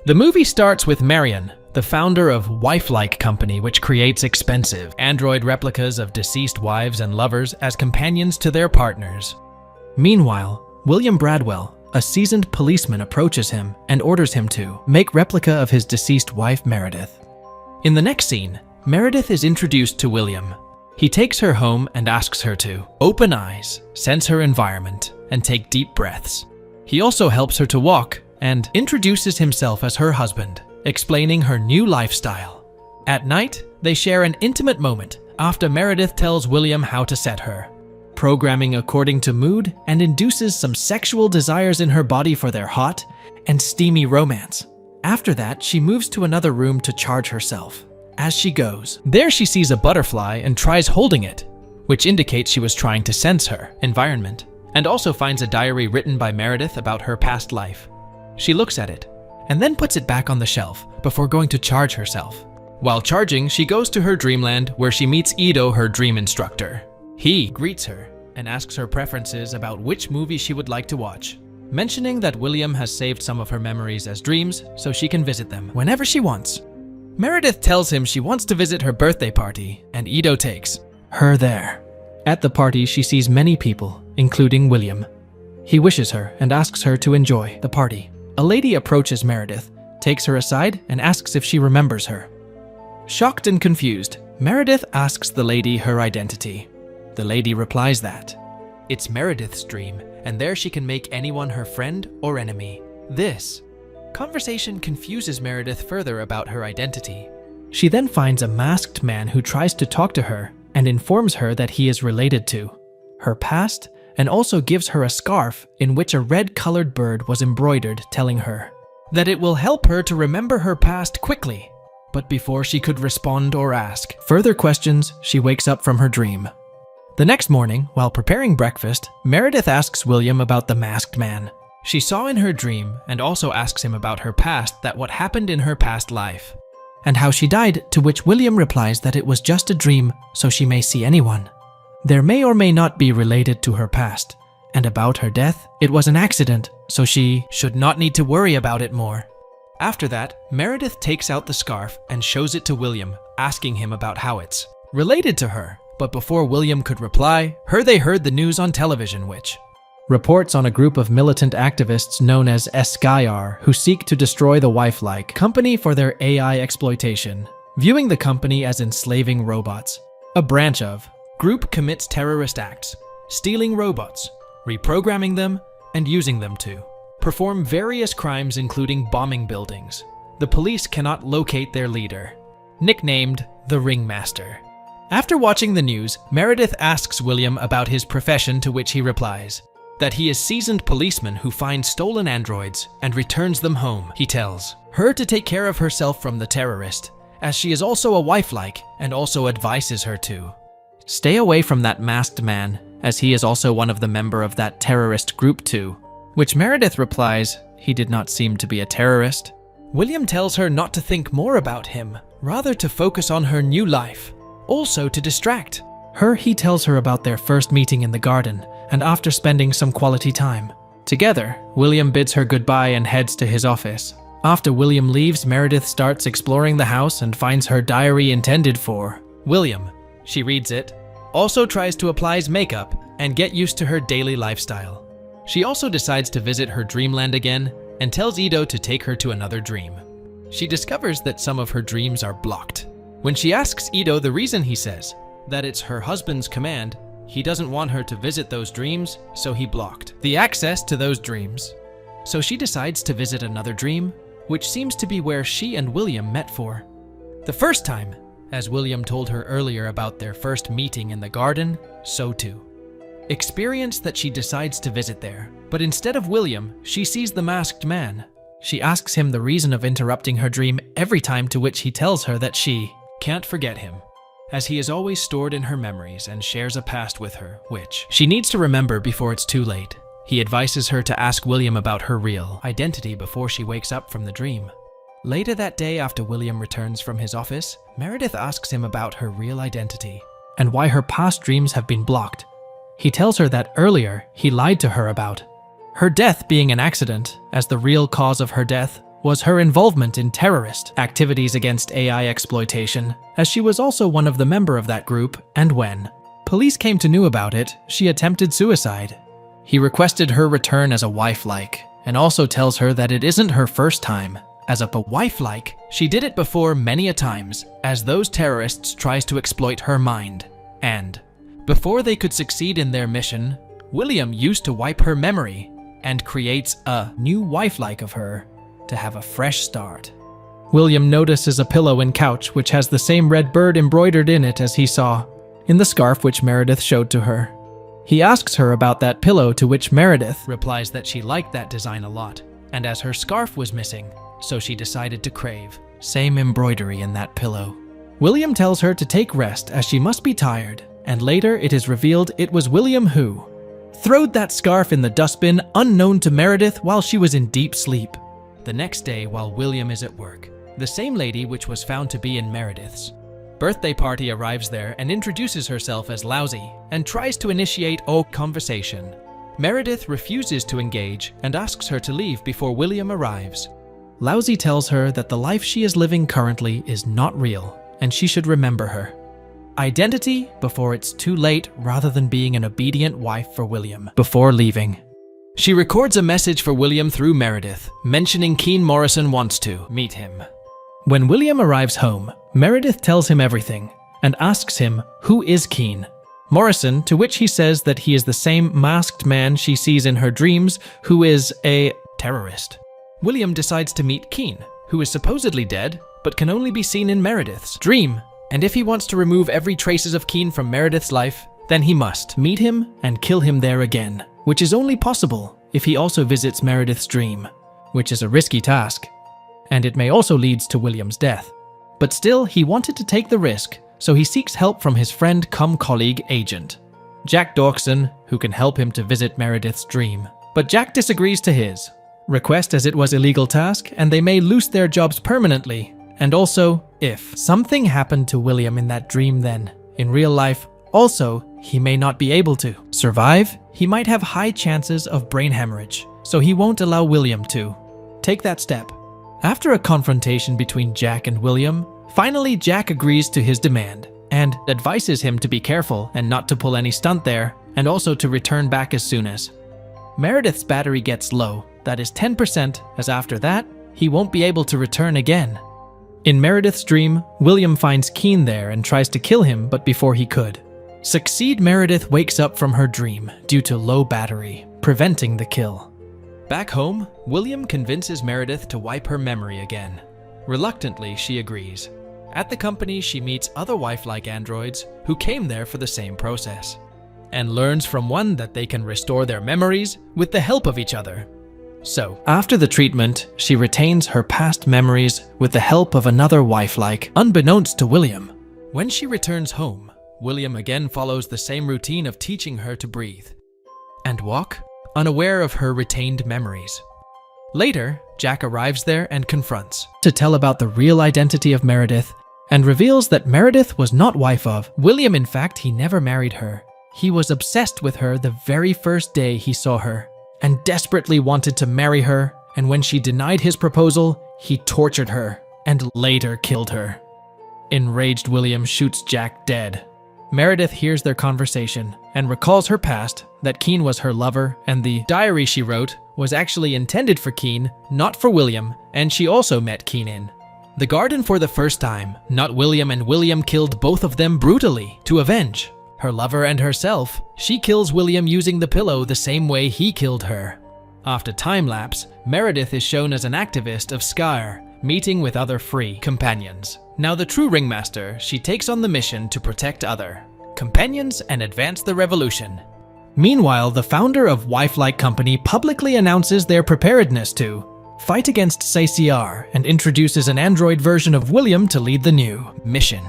The movie starts with Marion, the founder of wifelike company, which creates expensive android replicas of deceased wives and lovers as companions to their partners. Meanwhile, William Bradwell, a seasoned policeman, approaches him and orders him to make replica of his deceased wife Meredith. In the next scene, Meredith is introduced to William. He takes her home and asks her to open eyes, sense her environment, and take deep breaths. He also helps her to walk and introduces himself as her husband, explaining her new lifestyle. At night, they share an intimate moment after Meredith tells William how to set her, programming according to mood, and induces some sexual desires in her body for their hot and steamy romance. After that, she moves to another room to charge herself. As she goes, there she sees a butterfly and tries holding it, which indicates she was trying to sense her environment, and also finds a diary written by Meredith about her past life. She looks at it, and then puts it back on the shelf before going to charge herself. While charging, she goes to her dreamland where she meets Ido, her dream instructor. He greets her and asks her preferences about which movie she would like to watch, mentioning that William has saved some of her memories as dreams so she can visit them whenever she wants. Meredith tells him she wants to visit her birthday party, and Ido takes her there. At the party, she sees many people, including William. He wishes her and asks her to enjoy the party. A lady approaches Meredith, takes her aside, and asks if she remembers her. Shocked and confused, Meredith asks the lady her identity. The lady replies that it's Meredith's dream, and there she can make anyone her friend or enemy. This conversation confuses Meredith further about her identity. She then finds a masked man who tries to talk to her and informs her that he is related to her past, and also gives her a scarf in which a red-colored bird was embroidered, telling her that it will help her to remember her past quickly. But before she could respond or ask further questions, she wakes up from her dream. The next morning, while preparing breakfast, Meredith asks William about the masked man she saw in her dream, and also asks him about her past, that what happened in her past life, and how she died, to which William replies that it was just a dream, so she may see anyone. There may or may not be related to her past, and about her death, it was an accident, so she should not need to worry about it more. After that, Meredith takes out the scarf and shows it to William, asking him about how it's related to her. But before William could reply, they heard the news on television, which reports on a group of militant activists known as SCIR who seek to destroy the wifelike company for their AI exploitation, viewing the company as enslaving robots. A branch of group commits terrorist acts, stealing robots, reprogramming them, and using them to perform various crimes, including bombing buildings. The police cannot locate their leader, nicknamed the Ringmaster. After watching the news, Meredith asks William about his profession, to which he replies that he is a seasoned policeman who finds stolen androids and returns them home. He tells her to take care of herself from the terrorist, as she is also a wifelike, and also advises her to stay away from that masked man, as he is also one of the member of that terrorist group too, which Meredith replies he did not seem to be a terrorist. William tells her not to think more about him, rather to focus on her new life, also to distract her. He tells her about their first meeting in the garden, and after spending some quality time together, William bids her goodbye and heads to his office. After William leaves, Meredith starts exploring the house and finds her diary intended for William. She reads it, also tries to apply makeup and get used to her daily lifestyle. She also decides to visit her dreamland again and tells Ido to take her to another dream. She discovers that some of her dreams are blocked. When she asks Ido the reason, he says that it's her husband's command. He doesn't want her to visit those dreams, so he blocked the access to those dreams. So she decides to visit another dream, which seems to be where she and William met for the first time. As William told her earlier about their first meeting in the garden, so too experience that she decides to visit there. But instead of William, she sees the masked man. She asks him the reason of interrupting her dream every time, to which he tells her that she can't forget him, as he is always stored in her memories and shares a past with her, which she needs to remember before it's too late. He advises her to ask William about her real identity before she wakes up from the dream. Later that day, after William returns from his office, Meredith asks him about her real identity and why her past dreams have been blocked. He tells her that earlier he lied to her about her death being an accident, as the real cause of her death was her involvement in terrorist activities against AI exploitation, as she was also one of the members of that group, and when police came to know about it, she attempted suicide. He requested her return as a wifelike, and also tells her that it isn't her first time. As a wifelike, she did it before many a times, as those terrorists tries to exploit her mind. And before they could succeed in their mission, William used to wipe her memory and creates a new wifelike of her to have a fresh start. William notices a pillow and couch which has the same red bird embroidered in it as he saw in the scarf which Meredith showed to her. He asks her about that pillow, to which Meredith replies that she liked that design a lot, and as her scarf was missing, so she decided to crave same embroidery in that pillow. William tells her to take rest as she must be tired, and later it is revealed it was William who throwed that scarf in the dustbin unknown to Meredith while she was in deep sleep. The next day, while William is at work, the same lady which was found to be in Meredith's birthday party arrives there and introduces herself as Lousy and tries to initiate a conversation. Meredith refuses to engage and asks her to leave before William arrives. Lousy tells her that the life she is living currently is not real and she should remember her identity before it's too late, rather than being an obedient wife for William before leaving. She records a message for William through Meredith, mentioning Keen Morrison wants to meet him. When William arrives home, Meredith tells him everything and asks him who is Keen Morrison, to which he says that he is the same masked man she sees in her dreams, who is a terrorist. William decides to meet Keen, who is supposedly dead, but can only be seen in Meredith's dream, and if he wants to remove every traces of Keen from Meredith's life, then he must meet him and kill him there again, which is only possible if he also visits Meredith's dream, which is a risky task, and it may also lead to William's death. But still, he wanted to take the risk, so he seeks help from his friend cum colleague agent, Jack Dorkson, who can help him to visit Meredith's dream. But Jack disagrees to his request, as it was an illegal task and they may lose their jobs permanently. And also, if something happened to William in that dream, then in real life, also, he may not be able to survive. He might have high chances of brain hemorrhage, so he won't allow William to take that step. After a confrontation between Jack and William, finally Jack agrees to his demand and advises him to be careful and not to pull any stunt there, and also to return back as soon as Meredith's battery gets low, that is 10%, as after that, he won't be able to return again. In Meredith's dream, William finds Keen there and tries to kill him, but before he could succeed, Meredith wakes up from her dream due to low battery, preventing the kill. Back home, William convinces Meredith to wipe her memory again. Reluctantly, she agrees. At the company, she meets other wife-like androids who came there for the same process, and learns from one that they can restore their memories with the help of each other. So, after the treatment, she retains her past memories with the help of another wife-like, unbeknownst to William. When she returns home, William again follows the same routine of teaching her to breathe and walk, unaware of her retained memories. Later, Jack arrives there and confronts to tell about the real identity of Meredith, and reveals that Meredith was not wife of William. In fact, he never married her. He was obsessed with her the very first day he saw her, and desperately wanted to marry her, and when she denied his proposal, he tortured her and later killed her. Enraged, William shoots Jack dead. Meredith hears their conversation and recalls her past, that Keen was her lover, and the diary she wrote was actually intended for Keen, not for William, and she also met Keen in the garden for the first time, not William, and William killed both of them brutally to avenge her lover and herself. She kills William using the pillow the same way he killed her. After time lapse, Meredith is shown as an activist of Skyr, meeting with other free companions. Now the true ringmaster, she takes on the mission to protect other companions and advance the revolution. Meanwhile, the founder of wifelike company publicly announces their preparedness to fight against Sci-fi and introduces an android version of William to lead the new mission.